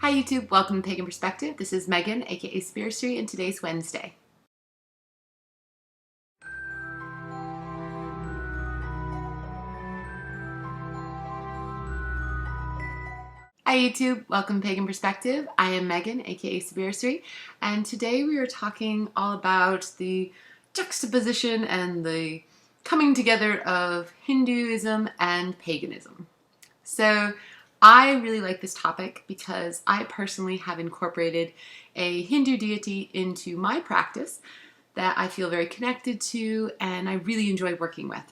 Hi YouTube, welcome to Pagan Perspective. This is Megan, aka Spiritory, and today's Wednesday. Hi YouTube, welcome to Pagan Perspective. I am Megan, aka Spiritory, and today we are talking all about the juxtaposition and the coming together of Hinduism and paganism. So I really like this topic because I personally have incorporated a Hindu deity into my practice that I feel very connected to and I really enjoy working with.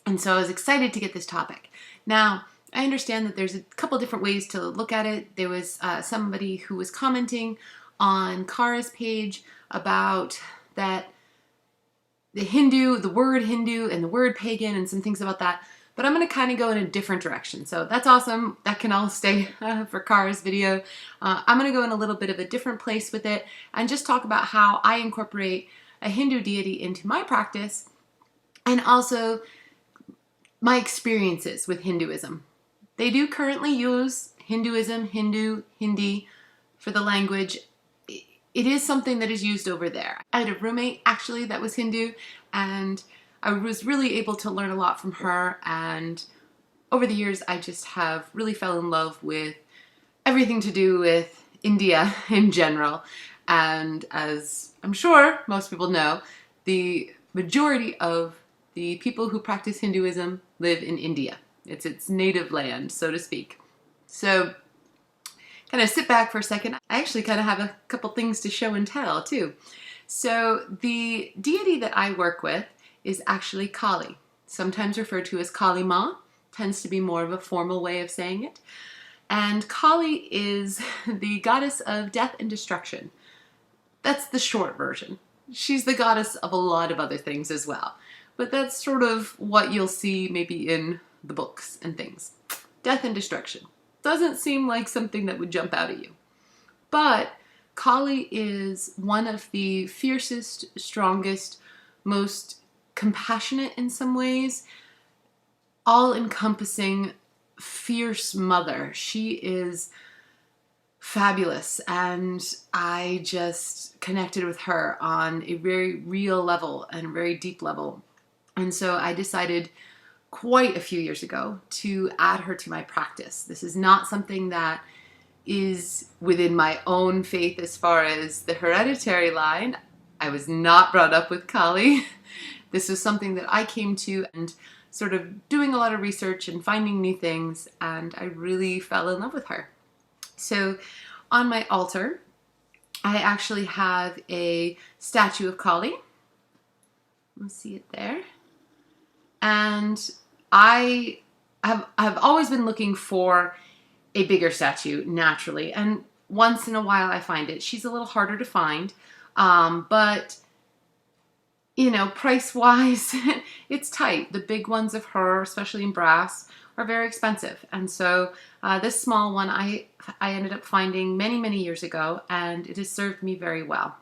And so I was excited to get this topic. Now, I understand that there's a couple different ways to look at it. There was somebody who was commenting on Kara's page about that the word Hindu and the word pagan and some things about that. But I'm going to kind of go in a different direction. So that's awesome. That can all stay for Kara's video. I'm going to go in a little bit of a different place with it and just talk about how I incorporate a Hindu deity into my practice and also my experiences with Hinduism. They do currently use Hinduism, Hindi for the language. It is something that is used over there. I had a roommate actually that was Hindu, and I was really able to learn a lot from her, and over the years I just have really fell in love with everything to do with India in general. And as I'm sure most people know, the majority of the people who practice Hinduism live in India. It's its native land, so to speak. So kind of sit back for a second. I actually kind of have a couple things to show and tell too. So the deity that I work with is actually Kali, sometimes referred to as Kali Ma, tends to be more of a formal way of saying it. And Kali is the goddess of death and destruction. That's the short version. She's the goddess of a lot of other things as well. But that's sort of what you'll see maybe in the books and things. Death and destruction. Doesn't seem like something that would jump out at you. But Kali is one of the fiercest, strongest, most compassionate in some ways, all-encompassing, fierce mother. She is fabulous, and I just connected with her on a very real level and a very deep level. And so I decided quite a few years ago to add her to my practice. This is not something that is within my own faith as far as the hereditary line. I was not brought up with Kali. This was something that I came to and sort of doing a lot of research and finding new things, and I really fell in love with her. So on my altar, I actually have a statue of Kali. Let's see it there. And I have always been looking for a bigger statue naturally, and once in a while I find it. She's a little harder to find, but you know, price-wise, it's tight. The big ones of her, especially in brass, are very expensive, and so this small one I ended up finding many years ago, and it has served me very well.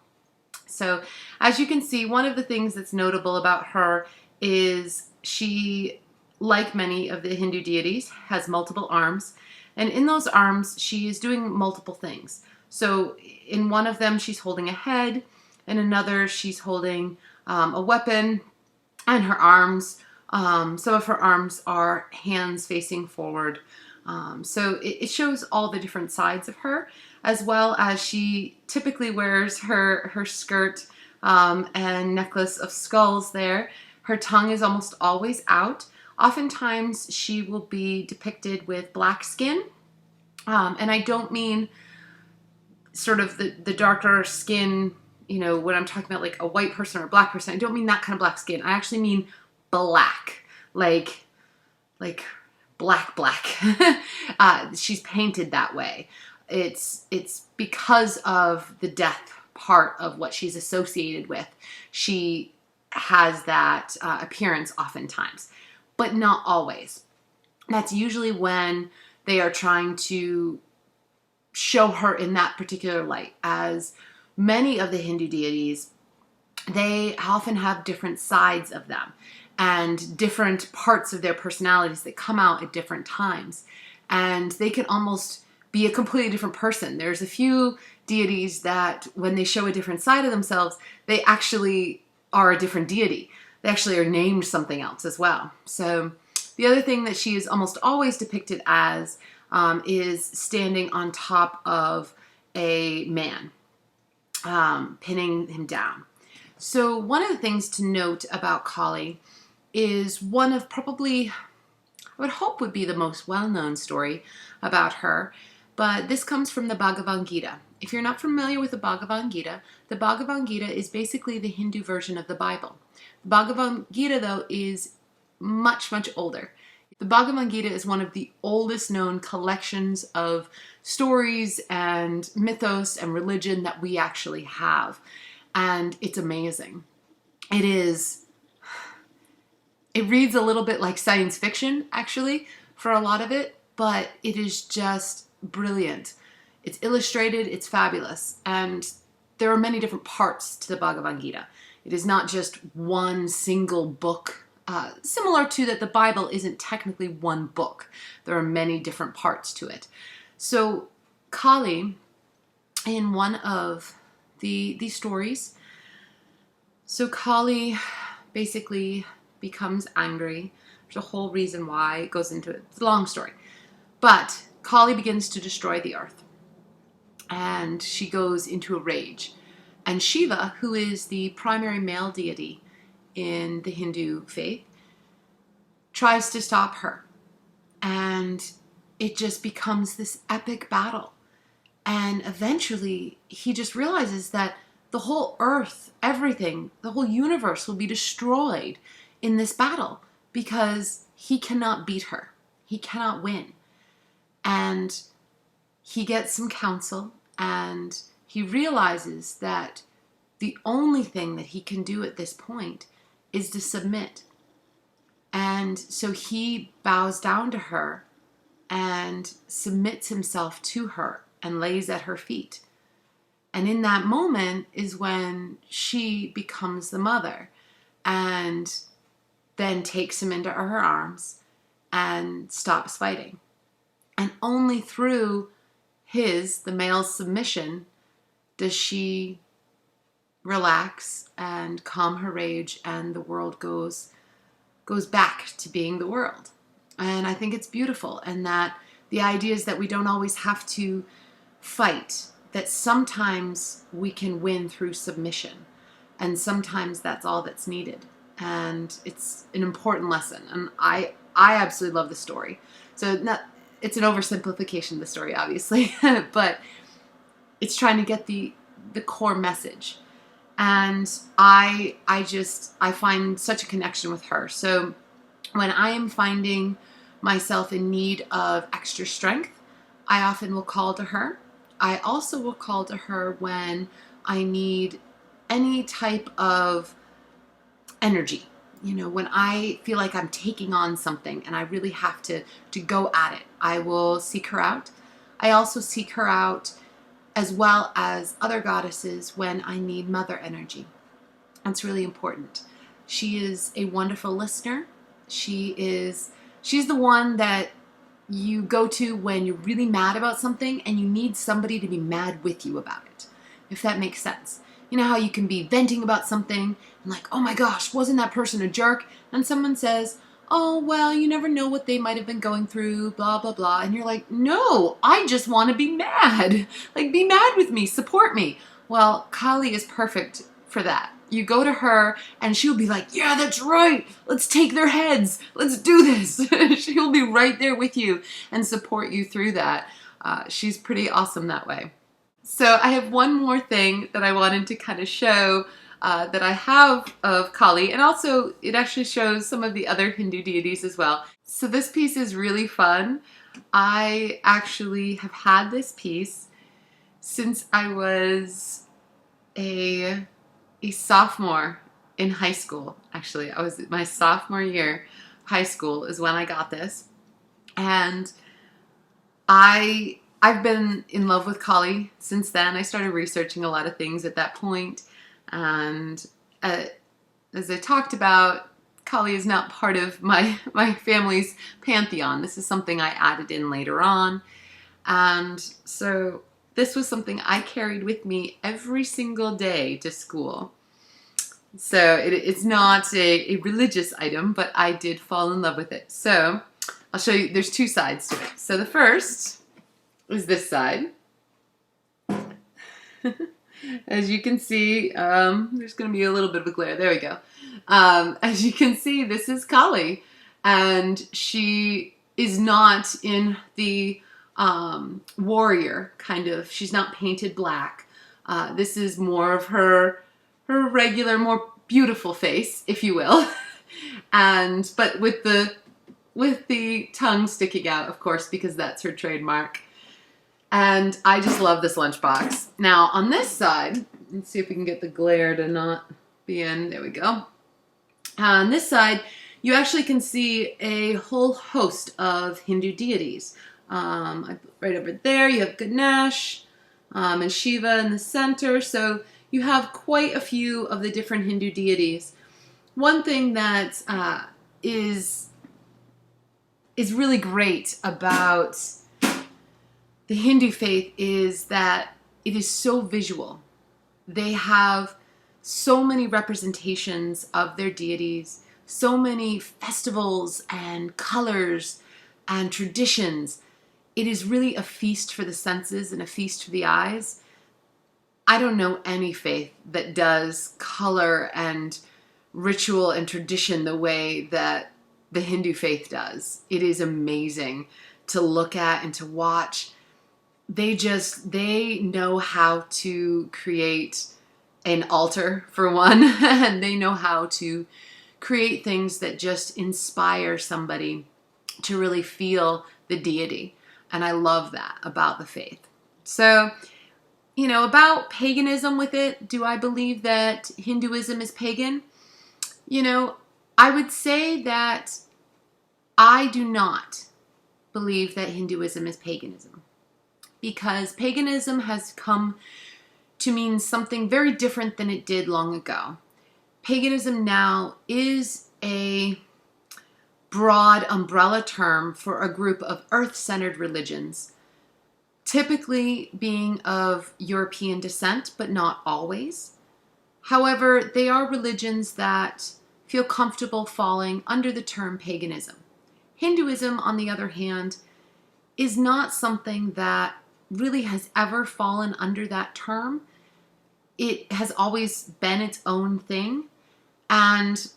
So as you can see, one of the things that's notable about her is she, like many of the Hindu deities, has multiple arms, and in those arms she is doing multiple things. So in one of them she's holding a head, in another she's holding a weapon, and her arms, some of her arms are hands facing forward. So it shows all the different sides of her, as well as she typically wears her skirt and necklace of skulls there. Her tongue is almost always out. Oftentimes she will be depicted with black skin, and I don't mean sort of the darker skin, you know, when I'm talking about like a white person or a black person. I don't mean that kind of black skin. I actually mean black, like black. She's painted that way. It's because of the death part of what she's associated with. She has that appearance oftentimes, but not always. That's usually when they are trying to show her in that particular light. As many of the Hindu deities, they often have different sides of them and different parts of their personalities that come out at different times, and they can almost be a completely different person. There's a few deities that when they show a different side of themselves, they actually are a different deity. They actually are named something else as well. So the other thing that she is almost always depicted as is standing on top of a man, pinning him down. So one of the things to note about Kali is one of probably, I would hope, would be the most well-known story about her, but this comes from the Bhagavad Gita. If you're not familiar with the Bhagavad Gita is basically the Hindu version of the Bible. The Bhagavad Gita, though, is much, much older. The Bhagavad Gita is one of the oldest known collections of stories and mythos and religion that we actually have. And it's amazing. It reads a little bit like science fiction, actually, for a lot of it, but it is just brilliant. It's illustrated, it's fabulous, and there are many different parts to the Bhagavad Gita. It is not just one single book. Similar to that, the Bible isn't technically one book. There are many different parts to it. So Kali, in one of the stories, so Kali basically becomes angry. There's a whole reason why. It goes into it. It's a long story. But Kali begins to destroy the earth. And she goes into a rage. And Shiva, who is the primary male deity in the Hindu faith, tries to stop her. And it just becomes this epic battle. And eventually, he just realizes that the whole earth, everything, the whole universe will be destroyed in this battle because he cannot beat her. He cannot win. And he gets some counsel, and he realizes that the only thing that he can do at this point is to submit. And so he bows down to her and submits himself to her and lays at her feet. And in that moment is when she becomes the mother and then takes him into her arms and stops fighting. And only through the male's submission, does she relax and calm her rage, and the world goes back to being the world. And I think it's beautiful, and that the idea is that we don't always have to fight, that sometimes we can win through submission, and sometimes that's all that's needed. And it's an important lesson, and I absolutely love the story. So it's an oversimplification of the story, obviously, but it's trying to get the core message. And I find such a connection with her. So when I am finding myself in need of extra strength, I often will call to her. I also will call to her when I need any type of energy. You know, when I feel like I'm taking on something and I really have to go at it, I will seek her out. I also seek her out as well as other goddesses when I need mother energy. That's really important. She is a wonderful listener. She's the one that you go to when you're really mad about something and you need somebody to be mad with you about it, if that makes sense. You know how you can be venting about something and like, oh my gosh, wasn't that person a jerk? And someone says, oh, well, you never know what they might have been going through, blah, blah, blah. And you're like, no, I just want to be mad. Like, be mad with me, support me. Well, Kali is perfect for that. You go to her and she'll be like, yeah, that's right. Let's take their heads. Let's do this. She'll be right there with you and support you through that. She's pretty awesome that way. So I have one more thing that I wanted to kind of show that I have of Kali, and also it actually shows some of the other Hindu deities as well. So this piece is really fun. I actually have had this piece since I was a sophomore in high school. Actually, I was my sophomore year of high school is when I got this, and I've been in love with Kali since then. I started researching a lot of things at that point, and as I talked about, Kali is not part of my family's pantheon. This is something I added in later on, And so this was something I carried with me every single day to school. So it's not a religious item, but I did fall in love with it. So I'll show you, there's two sides to it. So the first is this side. As you can see, there's going to be a little bit of a glare. There we go. As you can see, this is Kali, and she is not in the warrior kind of, she's not painted black. This is more of her regular, more beautiful face, if you will. But with the tongue sticking out, of course, because that's her trademark. And I just love this lunchbox. Now, on this side, let's see if we can get the glare to not be in. There we go. On this side, you actually can see a whole host of Hindu deities. Right over there, you have Ganesh and Shiva in the center. So you have quite a few of the different Hindu deities. One thing that is really great about the Hindu faith is that it is so visual. They have so many representations of their deities, so many festivals and colors and traditions. It is really a feast for the senses and a feast for the eyes. I don't know any faith that does color and ritual and tradition the way that the Hindu faith does. It is amazing to look at and to watch. They know how to create an altar, for one, and they know how to create things that just inspire somebody to really feel the deity. And I love that about the faith. So, about paganism with it, do I believe that Hinduism is pagan? I would say that I do not believe that Hinduism is paganism, because paganism has come to mean something very different than it did long ago. Paganism now is a broad umbrella term for a group of earth-centered religions, typically being of European descent, but not always. However, they are religions that feel comfortable falling under the term paganism. Hinduism, on the other hand, is not something that really has ever fallen under that term. It has always been its own thing, and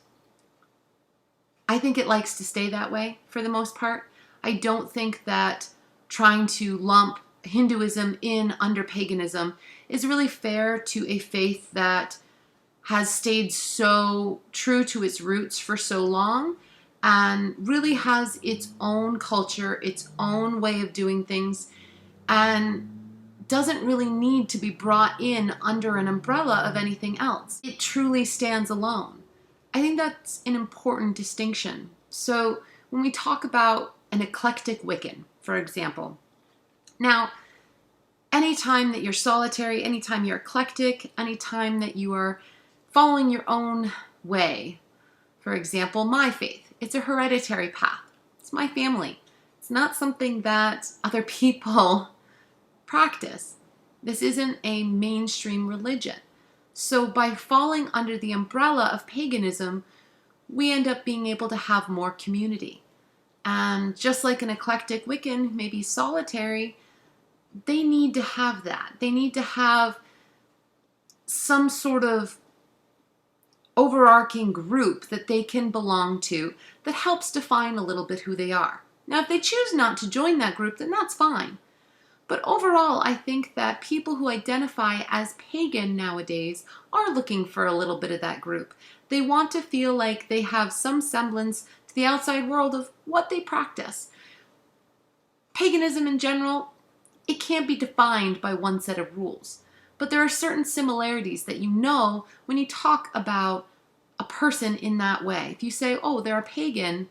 I think it likes to stay that way for the most part. I don't think that trying to lump Hinduism in under paganism is really fair to a faith that has stayed so true to its roots for so long and really has its own culture, its own way of doing things, and doesn't really need to be brought in under an umbrella of anything else. It truly stands alone. I think that's an important distinction. So when we talk about an eclectic Wiccan, for example, now, anytime that you're solitary, anytime you're eclectic, anytime that you are following your own way, for example, my faith, it's a hereditary path. It's my family. It's not something that other people practice. This isn't a mainstream religion. So by falling under the umbrella of paganism, we end up being able to have more community. And just like an eclectic Wiccan may be solitary, they need to have that. They need to have some sort of overarching group that they can belong to that helps define a little bit who they are. Now, if they choose not to join that group, then that's fine. But overall, I think that people who identify as pagan nowadays are looking for a little bit of that group. They want to feel like they have some semblance to the outside world of what they practice. Paganism in general, it can't be defined by one set of rules. But there are certain similarities that you know when you talk about a person in that way. If you say, oh, they're a pagan,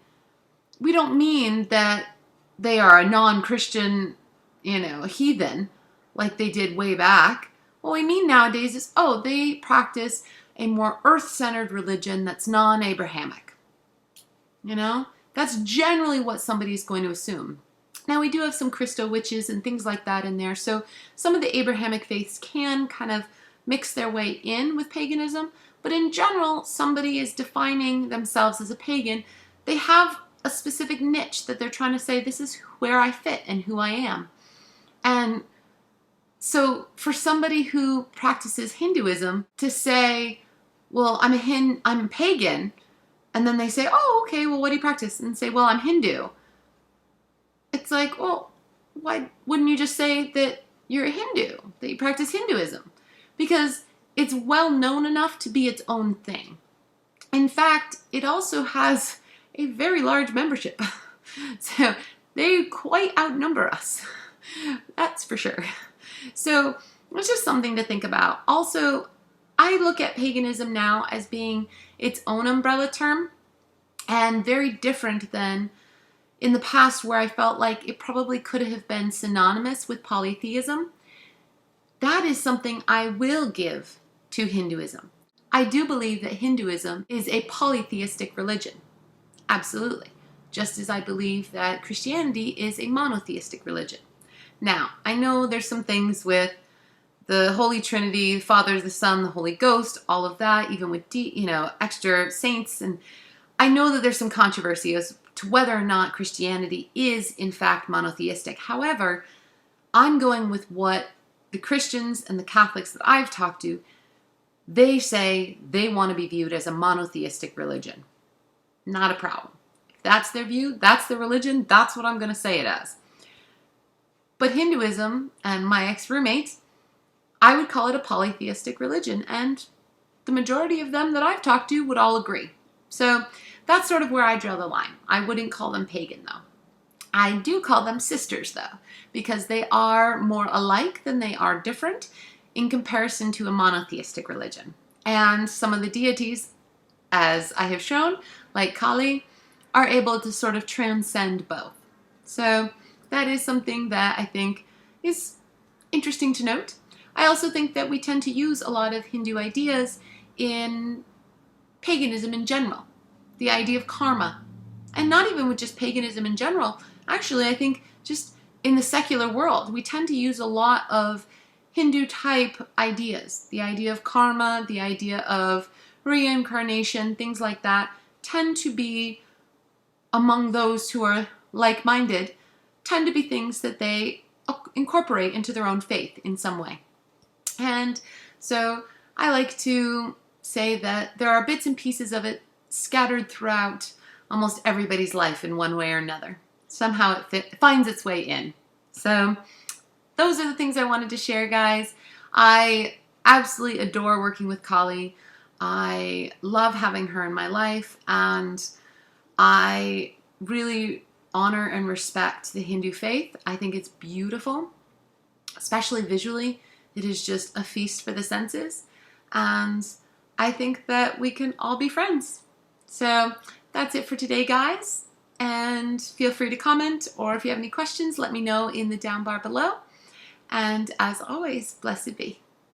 we don't mean that they are a non-Christian, a heathen, like they did way back. What we mean nowadays is, oh, they practice a more earth-centered religion that's non-Abrahamic. That's generally what somebody's going to assume. Now, we do have some crystal witches and things like that in there, so some of the Abrahamic faiths can kind of mix their way in with paganism, but in general, somebody is defining themselves as a pagan. They have a specific niche that they're trying to say, this is where I fit and who I am. And so for somebody who practices Hinduism to say, well, I'm a pagan, and then they say, oh, okay, well, what do you practice? And say, well, I'm Hindu. It's like, well, why wouldn't you just say that you're a Hindu, that you practice Hinduism? Because it's well known enough to be its own thing. In fact, it also has a very large membership. So they quite outnumber us. That's for sure. So it's just something to think about. Also, I look at paganism now as being its own umbrella term and very different than in the past where I felt like it probably could have been synonymous with polytheism. That is something I will give to Hinduism. I do believe that Hinduism is a polytheistic religion. Absolutely. Just as I believe that Christianity is a monotheistic religion. Now, I know there's some things with the Holy Trinity, the Father, the Son, the Holy Ghost, all of that, even with extra saints, and I know that there's some controversy as to whether or not Christianity is in fact monotheistic. However, I'm going with what the Christians and the Catholics that I've talked to, they say they want to be viewed as a monotheistic religion. Not a problem. If that's their view, that's their religion, that's what I'm going to say it as. But Hinduism and my ex-roommate, I would call it a polytheistic religion, and the majority of them that I've talked to would all agree. So that's sort of where I draw the line. I wouldn't call them pagan, though. I do call them sisters, though, because they are more alike than they are different in comparison to a monotheistic religion. And some of the deities, as I have shown, like Kali, are able to sort of transcend both. So that is something that I think is interesting to note. I also think that we tend to use a lot of Hindu ideas in paganism in general. The idea of karma. And not even with just paganism in general. Actually, I think just in the secular world, we tend to use a lot of Hindu-type ideas. The idea of karma, the idea of reincarnation, things like that, tend to be, among those who are like-minded, tend to be things that they incorporate into their own faith in some way. And so I like to say that there are bits and pieces of it scattered throughout almost everybody's life in one way or another. Somehow it finds its way in. So those are the things I wanted to share, guys. I absolutely adore working with Kali. I love having her in my life, and I really honor and respect the Hindu faith. I think it's beautiful, especially visually. It is just a feast for the senses, and I think that we can all be friends. So that's it for today, guys, and feel free to comment, or if you have any questions, let me know in the down bar below, and as always, blessed be.